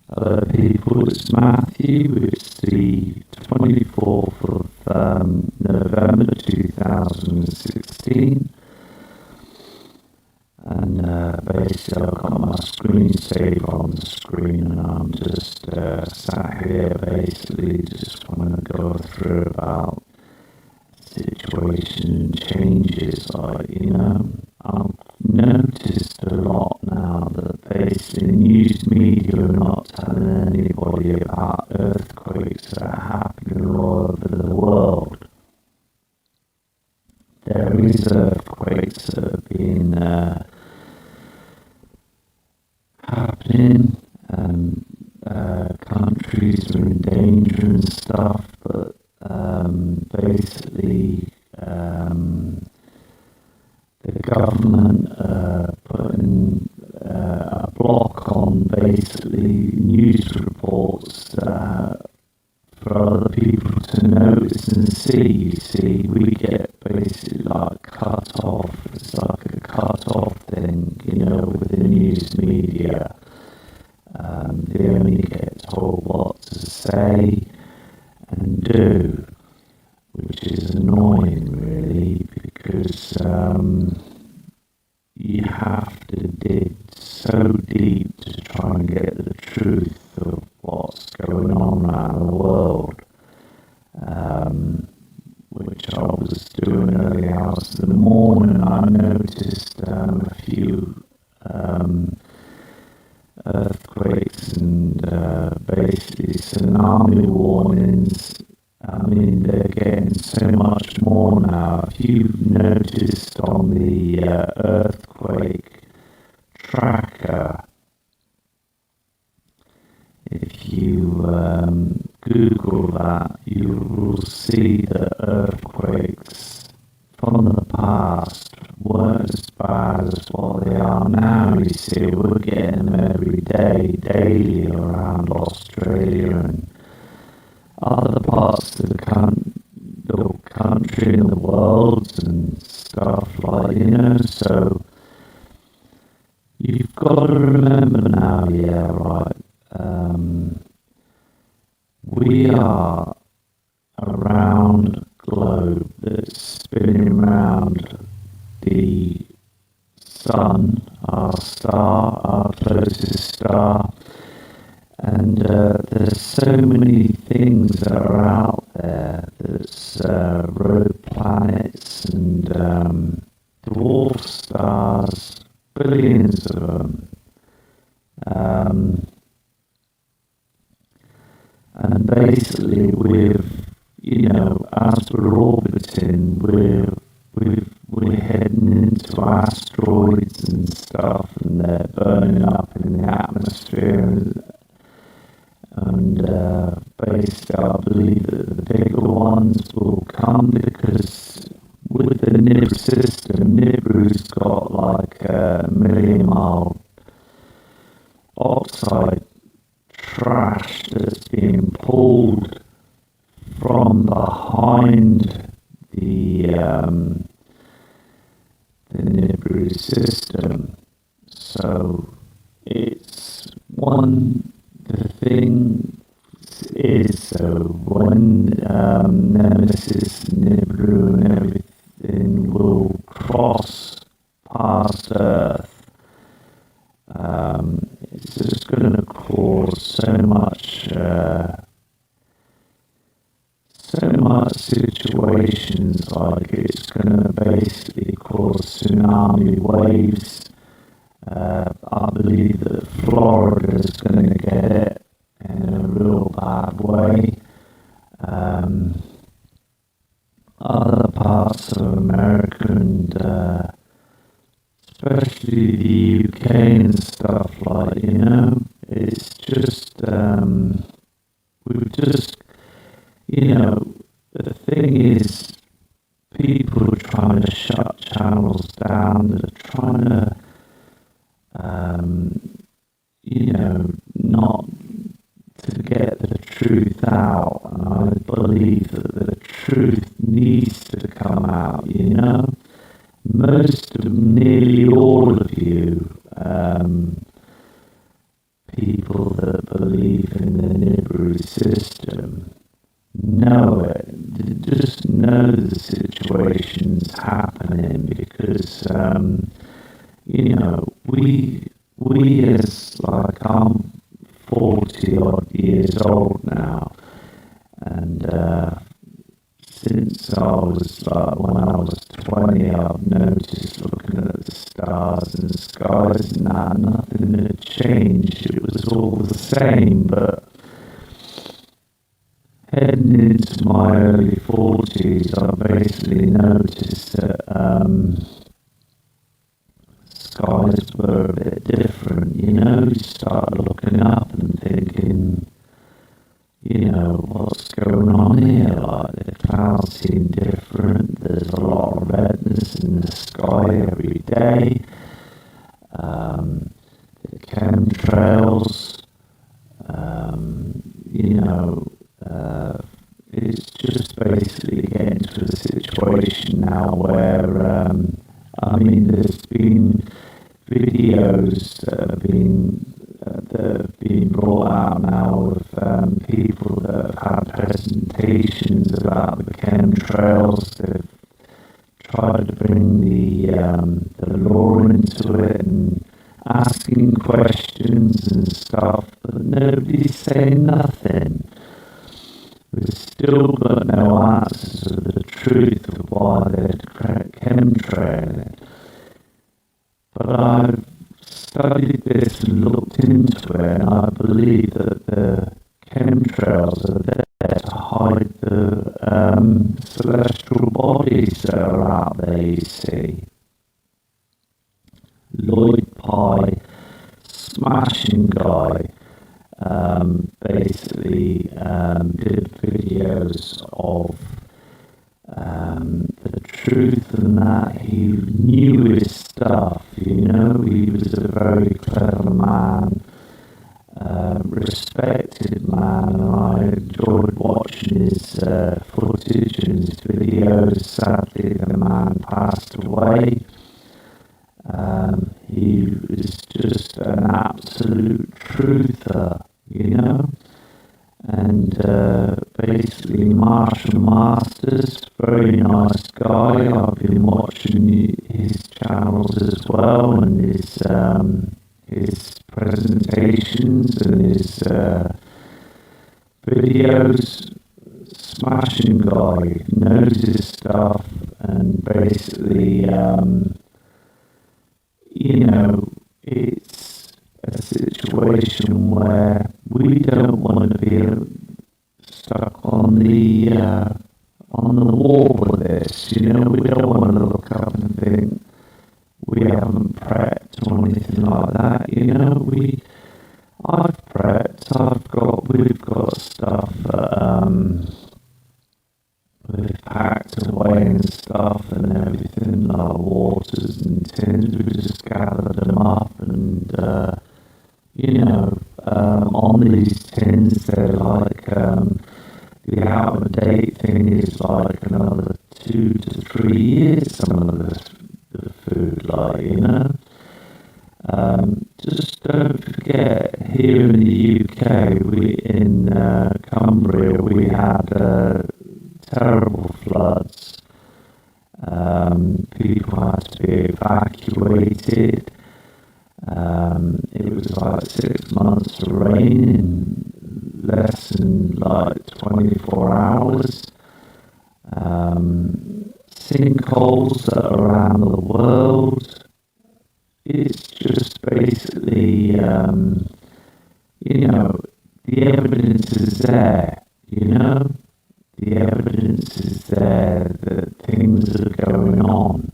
Hello people, it's Matthew. It's the 24th of November 2016, and basically I've got my screensaver on the screen and I'm just sat here basically just want to go through about situation changes. I've noticed a lot now that basically news media are not telling anybody about earthquakes that are happening all over the world. There is earthquakes that have been happening, and countries are in danger and stuff, but basically the government putting a block on basically news reports for other people to notice and see. You see, we get basically like cut off. It's like a cut off thing, with the news media. They only get told what to say and do, which is annoying really, because you have to dig so deep to try and get the truth of what's going on around the world, which I was doing early hours of the morning. I noticed a few earthquakes and basically tsunami warnings. I mean, they're getting so much more now. If you've noticed on the earthquake tracker, if you Google that, you will see that earthquakes from the past weren't as bad as what they are now. You see, we're getting them every day, daily around Australia and other parts of the country and the world and stuff so you've got to remember now, we are around a globe that's spinning around the sun, our star, our closest star. And there's so many things that are out there. There's rogue planets and dwarf stars, billions of them. And basically, as we're orbiting, we're heading into asteroids and stuff, and they're burning up in the atmosphere. And basically, I believe that the bigger ones will come because with the Nibiru system, Nibiru's got like a million-mile oxide trash that's being pulled from behind the Nibiru system. So it's the thing is, so when Nemesis, Nibiru and everything will cross past Earth, it's just going to cause so much situations, like it's going to basically cause tsunami waves. I believe that Florida is going to get it in a real bad way. Other parts of America and especially the UK and stuff, it's just, we've just, the thing is, people are trying to shut channels down, they're trying to, not to get the truth out, and I believe that the truth needs to come out, nearly all of you, people that believe in the Nibiru system know it, just know the situation's happening because, we as, like, I'm 40 odd years old now, and since I was like, when I was 20, I've noticed looking at the stars and the skies and that, nothing had changed. It was all the same, but heading into my early 40s, I basically noticed that skies were a bit different, you start looking up and thinking, what's going on here? Like, the clouds seem different, there's a lot of redness in the sky every day, the chemtrails, it's just basically getting to a situation now where, there's been videos that have been brought out now of people that have had presentations about the chemtrails. They've tried to bring the law into it and asking questions and stuff, but nobody's saying nothing. We've still got no answers to the truth of why they're chemtrailing. But I've studied this and looked into it, and I believe that the chemtrails are there to hide the celestial bodies that are out there, you see. Lloyd Pye, smashing guy, basically did videos of the truth and that he knew his stuff, he was a very clever man, respected man, and I enjoyed watching his footage and his videos. Sadly, the man passed away. He was just an absolute truther, and basically Marshall Masters, very nice guy. I've been watching his channels as well, and his presentations and his videos. Smashing guy, knows his stuff, and basically it's a situation where we don't want to be stuck on the wall with this. We don't want to look up and think we haven't prepped or anything like that. I've prepped. We've got stuff that we've packed away and stuff and everything, like waters and tins. We just gathered them up and, on these tins, they're like, the out of date thing is like another 2 to 3 years, some of the food, just don't forget, here in the UK, in Cumbria, we had terrible floods. People had to be evacuated. It was like 6 months of rain in less than like 24 hours. Sinkholes around the world. It's just basically, the evidence is there, The evidence is there that things are going on.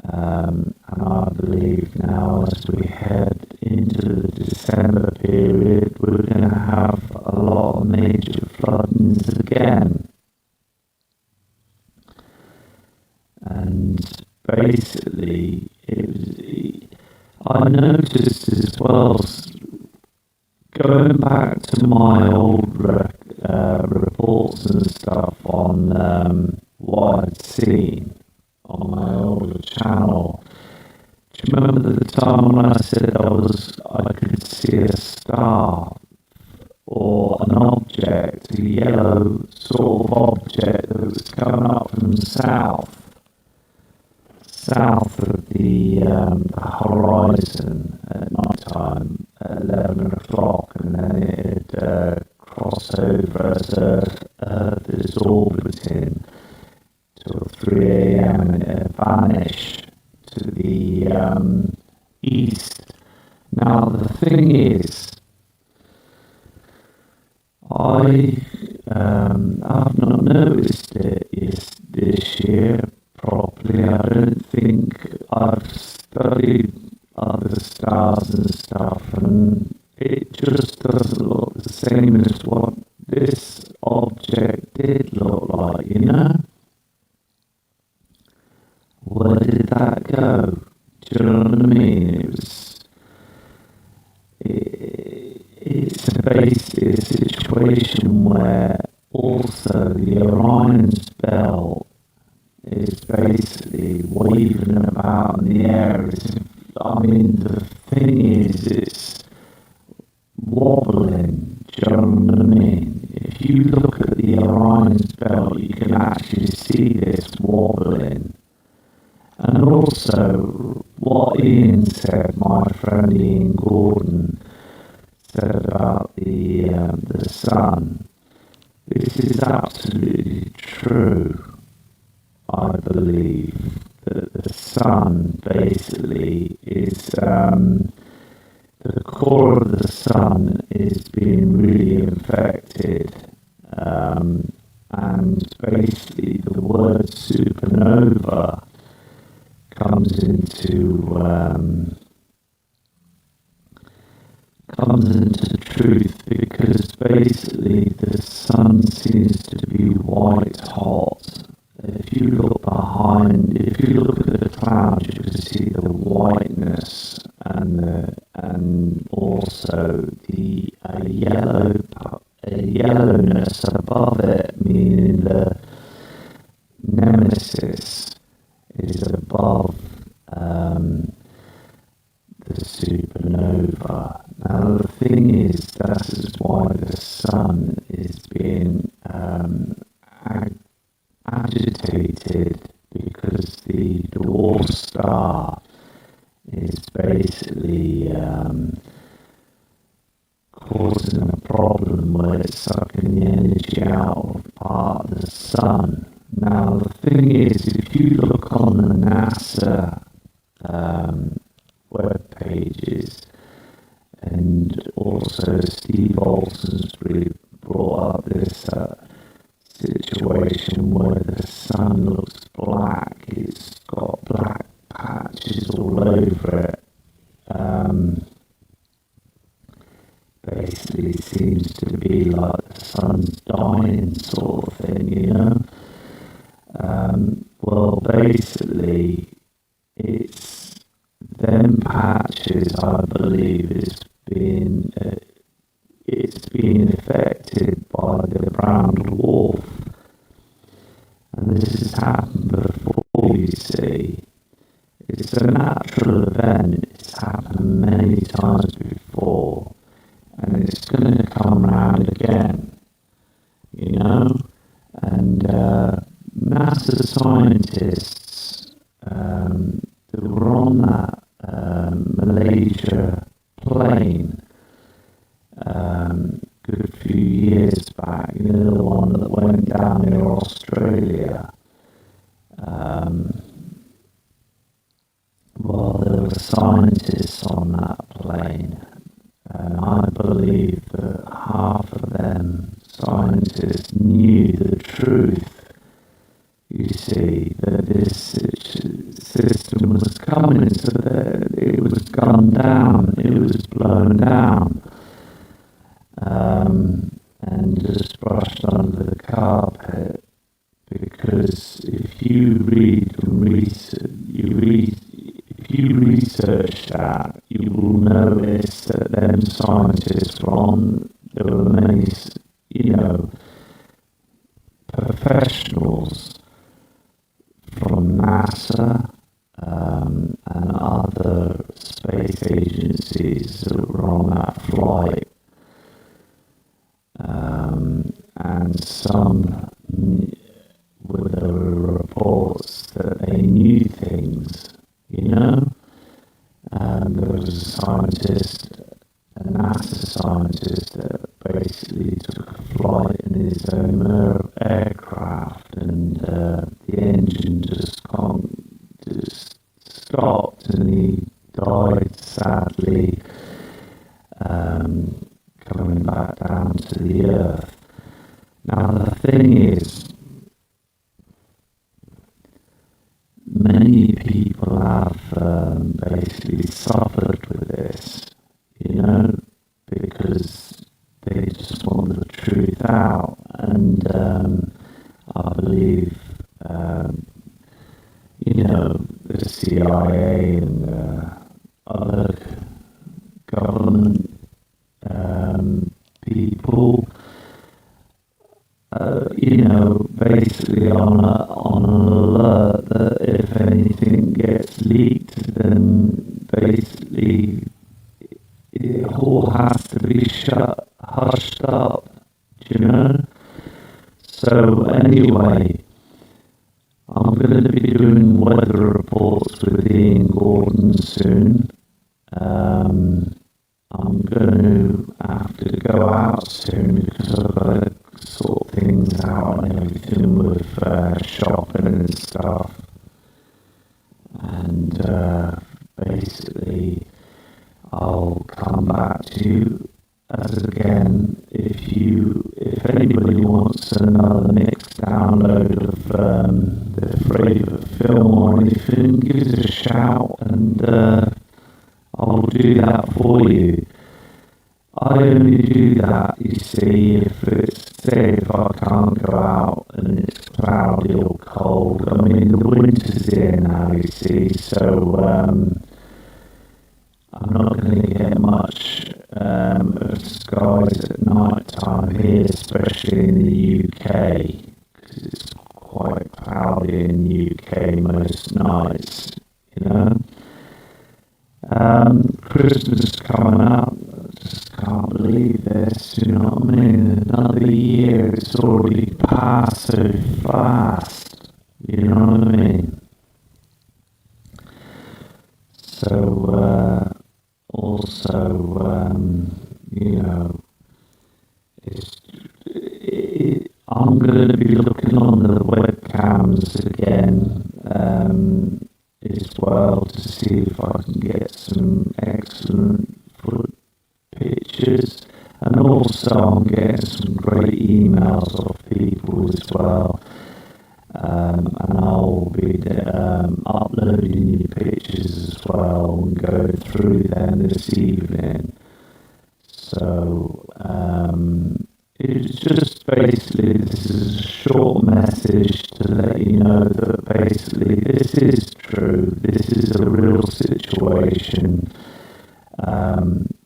And I believe now, as we head into the December period, we're going to have a lot of major floodings again. And basically, I noticed as well, going back to my old reports and stuff on what I'd seen on my older channel. Do you remember the time when I said I could see a star object, a yellow sort of object that was coming up from the south of the horizon at night time at 11 o'clock, and then it'd cross over as Earth is orbiting till 3 a.m. and it'd vanish to the east. Now the thing is, I've not noticed it this year properly. I don't think I've studied other stars and stuff, and it just doesn't look the same as what this object did look like, you know? Where did that go? Do you know what I mean? It's basically a situation where also the Orion's belt is basically waving about in the air. The thing is, it's wobbling. Do you know what I mean? If you look at the Orion's belt, you can actually see this wobbling. And also, what Ian said, my friend Ian Gordon, said about the sun. This is absolutely true. I believe that the sun basically is the core of the sun is being really infected, and basically the word supernova comes into truth, because basically the sun seems to be white hot. If you look at the clouds, you can see the whiteness and also the yellowness above it, meaning the nemesis is above the supernova. Now the thing is, that is why the sun is being agitated, because the dwarf star is basically causing a problem where it's sucking the energy out of part of the sun. Now the thing is, if you look on the NASA web pages, and also Steve Olson's really brought up this situation where the sun looks black. It's got black patches all over it. Basically seems to be like the sun's dying sort of thing, you know? Well, basically, it's them patches, I believe, it's being affected by the brown dwarf, and this has happened before. You see, it's a natural event. It's happened many times before, and it's going to come round again. You know, and NASA scientists that were on that Malaysia plane good few years back, you know, the one that went down near Australia. Well, there were scientists on that plane, and I believe that half of them scientists knew the truth. You see, that this system was coming, so that it was gunned down, it was blown down, and just brushed under the carpet. Because if you research that, you will notice that them scientists there were many, professionals from NASA and other space agencies that were on that flight. and some were the reports that they knew things, you know. There was a scientist, a NASA scientist, that basically took a flight in his own aircraft, and the engine just stopped, and he died sadly, coming back down to the earth. Now the thing is, many people have basically suffered with this, you know, because they just want the truth out, and I believe, you know, the CIA and other government people, you know, basically on an alert that if anything gets leaked, then basically it all has to be hushed up, you know. So anyway, I'm going to be doing weather reports with Ian Gordon soon. I'm going to have to go out soon because I've got to sort things out and everything with shopping and stuff. And basically, I'll come back to you as again if anybody wants another mixed download of their favourite film or anything, give us a shout and I'll do that for you. I only do that, you see, if I can't go out and it's cloudy or cold. I mean, the winter's here now, you see, so I'm not going to get much of skies at night time here, especially in the UK, because it's quite cloudy in the UK most nights, you know. Christmas coming up, I just can't believe this, you know what I mean? Another year, it's already passed so fast, you know what I mean? So, also, you know, I'm going to be looking on the webcams again, as well, to see if I can get some excellent pictures, and also I'm getting some great emails off people as well, and I'll be uploading the pictures as well and go through them this evening. So it's just basically, this is a short message to let you know that basically this is true, this is a real situation.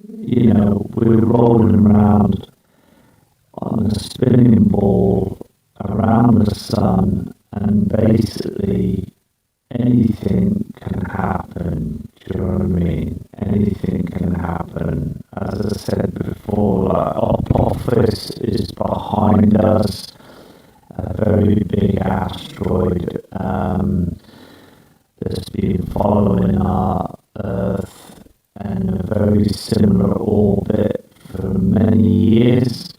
You know, we're rolling around on a spinning ball around the sun, and basically anything can happen. Do you know what I mean? Anything can happen. As I said before, like Apophis is behind us, a very big asteroid that's been following our Earth in a very similar orbit for many years.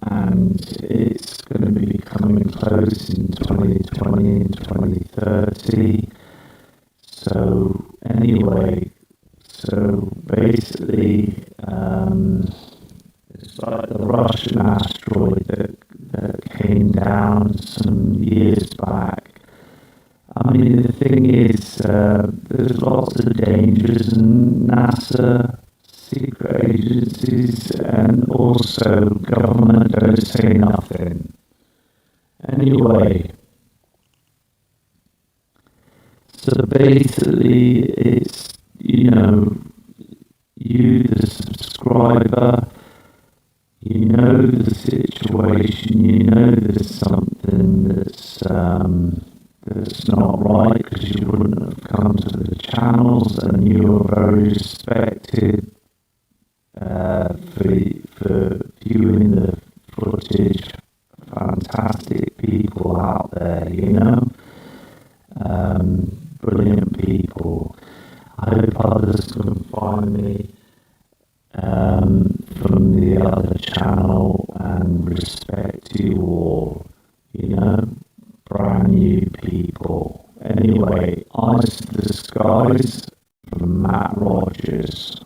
And it's going to be coming close in 2020 and 2030. So anyway, so basically, it's like the Russian asteroid that came down some years back. I mean, the thing is, there's lots of dangers, and NASA, secret agencies, and also government don't say nothing. Anyway, so basically it's, you know, you the subscriber, you know the situation, you know there's something that's not right, because you wouldn't have come to the channels, and you're very respected for viewing the footage. Fantastic people out there, you know. Brilliant people. I hope others can find me from the other channel, and respect you all, you know, brand new people. Anyway, Ice the Skies from Matt Rogers.